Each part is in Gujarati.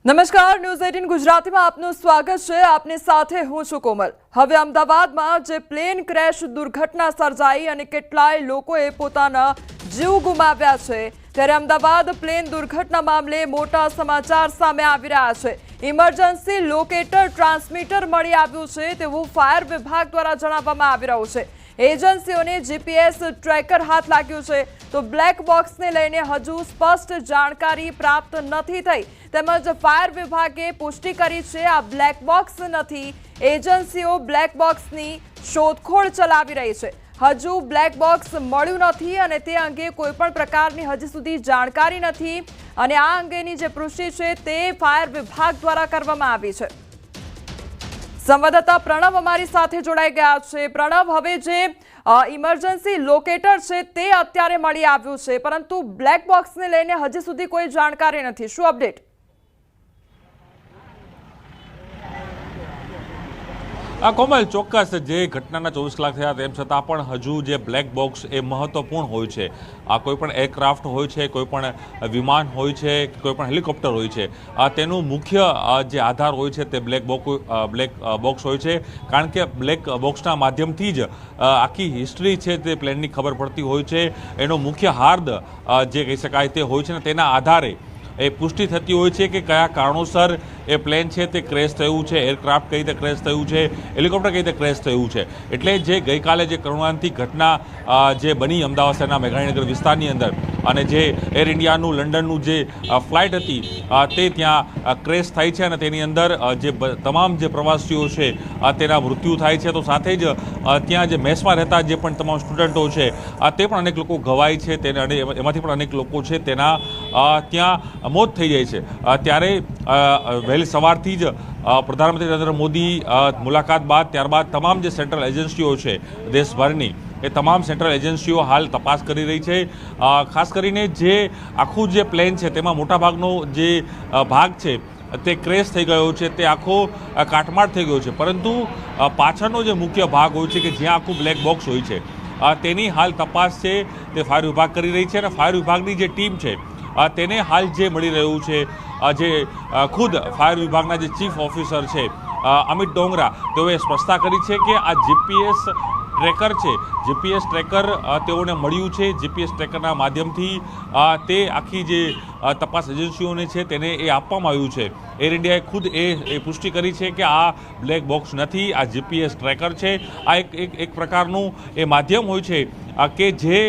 નમસ્કાર, ન્યૂઝ 18 ગુજરાતીમાં આપનું સ્વાગત છે। આપની સાથે હું છું કોમલ। હવે અમદાવાદમાં જે પ્લેન ક્રેશ દુર્ઘટના સર્જાઈ અને કેટલાય લોકોએ પોતાના જીવ ગુમાવ્યા છે, ત્યારે અમદાવાદ પ્લેન દુર્ઘટના મામલે મોટા સમાચાર સામે આવી રહ્યા છે। ઇમરજન્સી લોકેટર ટ્રાન્સમીટર મળી આવ્યું છે તેવું ફાયર વિભાગ દ્વારા જણાવવામાં આવી રહ્યું છે। એજન્સીઓને જીપીએસ ટ્રેકર હાથ લાગ્યું છે તો બ્લેક બોક્સને લઈને હજુ સ્પષ્ટ જાણકારી પ્રાપ્ત નથી થઈ, તેમજ ફાયર વિભાગે પુષ્ટિ કરી છે આ બ્લેક બોક્સ નથી। એજન્સીઓ બ્લેક બોક્સની શોધખોળ ચલાવી રહી છે। હજુ બ્લેક બોક્સ મળ્યું નથી અને તે અંગે કોઈપણ પ્રકારની હજી સુધી જાણકારી નથી અને આ અંગેની જે પુષ્ટિ છે તે ફાયર વિભાગ દ્વારા કરવામાં આવી છે। સંવાદદાતા પ્રણવ અમારી સાથે જોડાઈ ગયા છે। પ્રણવ, હવે જે ઇમરજન્સી લોકેટર છે તે અત્યારે મળી આવ્યું છે, પરંતુ બ્લેક બોક્સને લઈને હજી સુધી કોઈ જાણકારી નથી, શું અપડેટ? કોમલ, ચોક્કસ જે ઘટનાના 24 કલાક થયા તેમ છતાં પણ હજુ જે બ્લેક બોક્સ એ મહત્વપૂર્ણ હોય છે। આ કોઈ પણ એરક્રાફ્ટ હોય છે, કોઈ પણ વિમાન હોય છે, કોઈ પણ હેલિકોપ્ટર હોય છે, તેનું મુખ્ય જે આધાર હોય છે તે બ્લેક બોક્સ હોય છે, કારણ કે બ્લેક બોક્સના માધ્યમથી જ આખી હિસ્ટ્રી છે તે પ્લેનની ખબર પડતી હોય છે। એનો મુખ્ય હાર્દ જે કહી શકાય તે હોય છે ને તેના આધારે એ પુષ્ટિ થતી હોય છે કે કયા કારણોસર એ પ્લેન છે તે ક્રેશ થયું છે, એરક્રાફ્ટ કઈ રીતે ક્રેશ થયું છે, હેલિકોપ્ટર કઈ રીતે ક્રેશ થયું છે। એટલે જે ગઈકાલે જે કરુણાંતિક ઘટના જે બની અમદાવાદ શહેરના મેઘાણીનગર વિસ્તારની અંદર અને જે એર ઇન્ડિયાનું લંડનનું જે ફ્લાઇટ હતી તે ત્યાં ક્રેશ થાય છે અને તેની અંદર જે તમામ જે પ્રવાસીઓ છે તેના મૃત્યુ થાય છે, તો સાથે જ ત્યાં જે મેસમાં રહેતા જે પણ તમામ સ્ટુડન્ટો છે તે પણ અનેક લોકો ઘવાય છે, તેને અને એમાંથી પણ અનેક લોકો છે તેના ત્યાં મોત થઈ જાય છે। ત્યારે વહેલી સવારથી જ પ્રધાનમંત્રી નરેન્દ્ર મોદી મુલાકાત બાદ ત્યારબાદ તમામ જે સેન્ટ્રલ એજન્સીઓ છે દેશભરની એ તમામ સેન્ટ્રલ એજન્સીઓ હાલ તપાસ કરી રહી છે। ખાસ કરીને જે આખું જે પ્લેન છે તેમાં મોટાભાગનો જે ભાગ છે તે ક્રેશ થઈ ગયો છે, તે આખો કાટમાળ થઈ ગયો છે, પરંતુ પાછળનો જે મુખ્ય ભાગ હોય છે કે જ્યાં આખું બ્લેક બોક્સ હોય છે તેની હાલ તપાસ છે તે ફાયર વિભાગ કરી રહી છે અને ફાયર વિભાગની જે ટીમ છે તેને હાલ જે મળી રહ્યું છે, જે ખુદ ફાયર વિભાગના જે ચીફ ઓફિસર છે અમિત ડોંગરા, તેઓએ સ્પષ્ટતા કરી છે કે આ જીપીએસ ટ્રેકર છે, જીપીએસ ટ્રેકર તેઓને મળ્યું છે। જીપીએસ ટ્રેકરના માધ્યમથી તે આખી જે તપાસ એજન્સીઓને છે તેને એ આપવામાં આવ્યું છે। એર ઇન્ડિયાએ ખુદ એ પુષ્ટિ કરી છે કે આ બ્લેક બોક્સ નથી, આ જીપીએસ ટ્રેકર છે। આ એક પ્રકારનું એ માધ્યમ હોય છે કે જે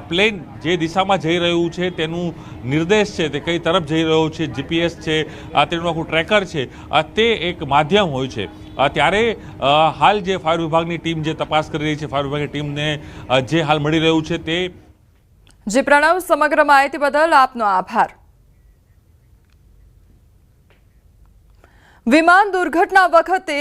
પ્લેન જે દિશામાં જઈ રહ્યું છે તેનું નિર્દેશ છે તે કઈ તરફ જઈ રહ્યો છે, જીપીએસ છે તેનું આખું ટ્રેકર છે તે એક માધ્યમ હોય છે। ત્યારે હાલ જે ફાયર વિભાગની ટીમ જે તપાસ કરી રહી છે, ફાયર વિભાગની ટીમને જે હાલ મળી રહ્યું છે તે। જી પ્રણવ, સમગ્ર માહિતી બદલ આપનો આભાર। વિમાન દુર્ઘટના વખતે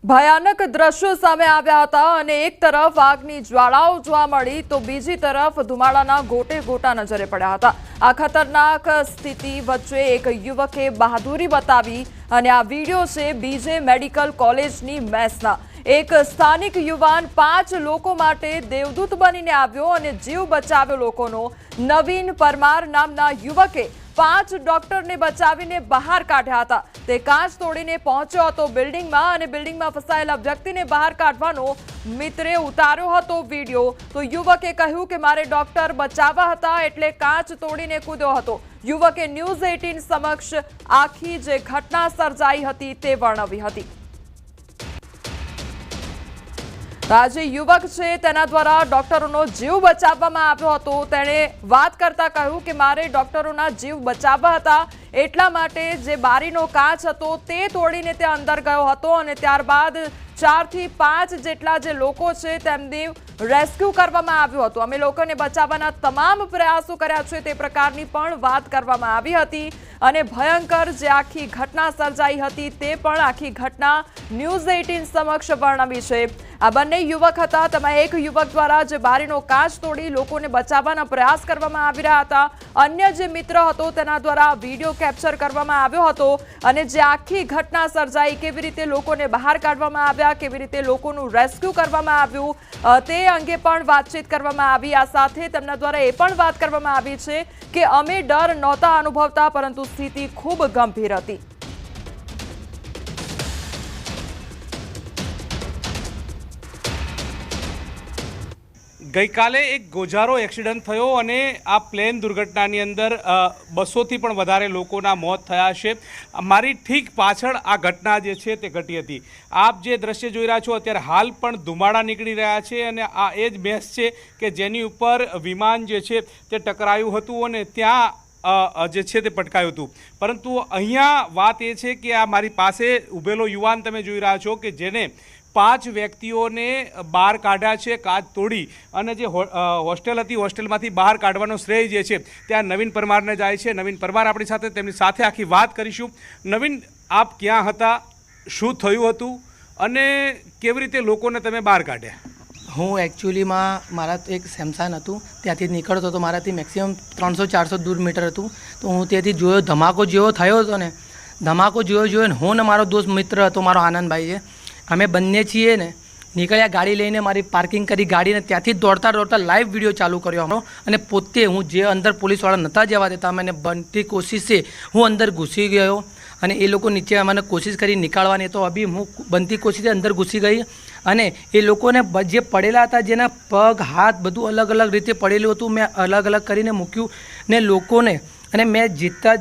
ભયાનક દ્રશ્યો સામે આવ્યા હતા અને એક તરફ આગની જ્વાળાઓ જોવા મળી તો બીજી તરફ ધુમાડાના ગોટે ગોટા નજરે પડ્યા હતા। આ ખતરનાક સ્થિતિ વચ્ચે એક યુવકે બહાદુરી બતાવી અને આ વિડીયો છે બીજે મેડિકલ કોલેજની મેસના। એક સ્થાનિક યુવાન 5 લોકો માટે દેવદૂત બનીને આવ્યો અને જીવ બચાવ્યો લોકોનો। નવીન પરમાર નામના યુવકે 5 ડોક્ટરને બચાવીને બહાર કાઢ્યા હતા। તે કાચ તોડીને પહોંચ્યો હતો બિલ્ડિંગમાં અને બિલ્ડિંગમાં ફસાયેલા વ્યક્તિને બહાર કાઢવાનો મિત્રે ઉતાર્યો હતો વિડીયો। તો યુવકે કહ્યું કે મારે ડોક્ટર બચાવવા હતા એટલે કાચ તોડીને કૂદ્યો હતો। યુવકે ન્યૂઝ 18 સમક્ષ આખી જે ઘટના સર્જાઈ હતી તે વર્ણવી હતી। આ જે યુવક છે તેના દ્વારા ડોક્ટરોનો જીવ બચાવવામાં આવ્યો હતો। તેણે વાત કરતા કહ્યું કે મારે ડોક્ટરોના જીવ બચાવવા હતા એટલા માટે જે બારીનો કાચ હતો તે તોડીને તે અંદર ગયો હતો અને ત્યારબાદ 4 થી 5 જેટલા જે લોકો છે તેમને રેસ્ક્યુ કરવામાં આવ્યું હતું। અમે લોકોને બચાવવાના તમામ પ્રયાસો કર્યા છે તે પ્રકારની પણ વાત કરવામાં આવી હતી અને ભયંકર જે આખી ઘટના સર્જાઈ હતી તે પણ આખી ઘટના ન્યૂઝ 18 સમક્ષ વર્ણવી છે। આ બંને યુવક હતા, તેમાં એક યુવક દ્વારા જે બારીનો કાચ તોડી લોકોને બચાવવાના પ્રયાસ કરવામાં આવી રહ્યા હતા, અન્ય જે મિત્ર હતો તેના દ્વારા વિડીયો કેપ્ચર કરવામાં આવ્યો હતો અને જે આખી ઘટના સર્જાઈ, કેવી રીતે લોકોને બહાર કાઢવામાં આવ્યા, કેવી રીતે લોકોનું રેસ્ક્યુ કરવામાં આવ્યું તે અંગે પણ વાતચીત કરવામાં આવી। આ સાથે તેમના દ્વારા એ પણ વાત કરવામાં આવી છે કે અમે ડર નહોતા અનુભવતા, પરંતુ સ્થિતિ ખૂબ ગંભીર હતી। ગઈકાલે એક ગોઝારો એક્સિડન્ટ થયો અને આ પ્લેન દુર્ઘટનાની અંદર 200થી પણ વધારે લોકોના મોત થયા છે। મારી ઠીક પાછળ આ ઘટના જે છે તે ઘટી હતી। આપ જે દ્રશ્ય જોઈ રહ્યા છો અત્યારે હાલ પણ ધુમાડા નીકળી રહ્યા છે અને આ એ જ મેસ છે કે જેની ઉપર વિમાન જે છે તે ટકરાયું હતું અને ત્યાં જે છે તે પટકાયું હતું। પરંતુ અહીંયા વાત એ છે કે આ મારી પાસે ઊભેલો યુવાન તમે જોઈ રહ્યા છો કે જેને 5 વ્યક્તિઓને બહાર કાઢ્યા છે કાચ તોડી, અને જે હોસ્ટેલ હતી હોસ્ટેલમાંથી બહાર કાઢવાનો શ્રેય જે છે ત્યાં નવીન પરમારને જાય છે। નવીન પરમાર આપણી સાથે, તેમની સાથે આખી વાત કરીશું। નવીન, આપ ક્યાં હતા, શું થયું હતું અને કેવી રીતે લોકોને તમે બહાર કાઢ્યા? હું એકચ્યુઅલીમાં મારા એક સેમસાન હતું, ત્યાંથી નીકળતો હતો। મારાથી મેક્સિમમ 300-400 દૂર મીટર હતું, તો હું ત્યાંથી જોયો ધમાકો જેવો થયો હતો ને, ધમાકો જોયો ને હું ને મારો દોસ્ત મિત્ર હતો, મારો આનંદભાઈ છે, અમે બંને છીએ ને નીકળ્યા ગાડી લઈને, મારી પાર્કિંગ કરી ગાડીને, ત્યાંથી દોડતા લાઈવ વિડીયો ચાલુ કર્યો અમારો। અને પોતે હું જે અંદર પોલીસવાળા નહોતા જવા દેતા, મને બનતી કોશિશે હું અંદર ઘૂસી ગયો અને એ લોકો નીચે મને કોશિશ કરી નીકાળવાની, તો અભી હું બનતી કોશિશે અંદર ઘૂસી ગઈ અને એ લોકોને જે પડેલા હતા, જેના પગ હાથ બધું અલગ અલગ રીતે પડેલું હતું, મેં અલગ અલગ કરીને મૂક્યું ને લોકોને, અને મેં જીતતા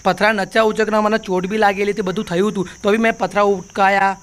પથરા નચા ઉચકના મને ચોટ બી લાગેલી હતી, બધું થયું હતું, તો બી મેં પથરા ઉટકાયા।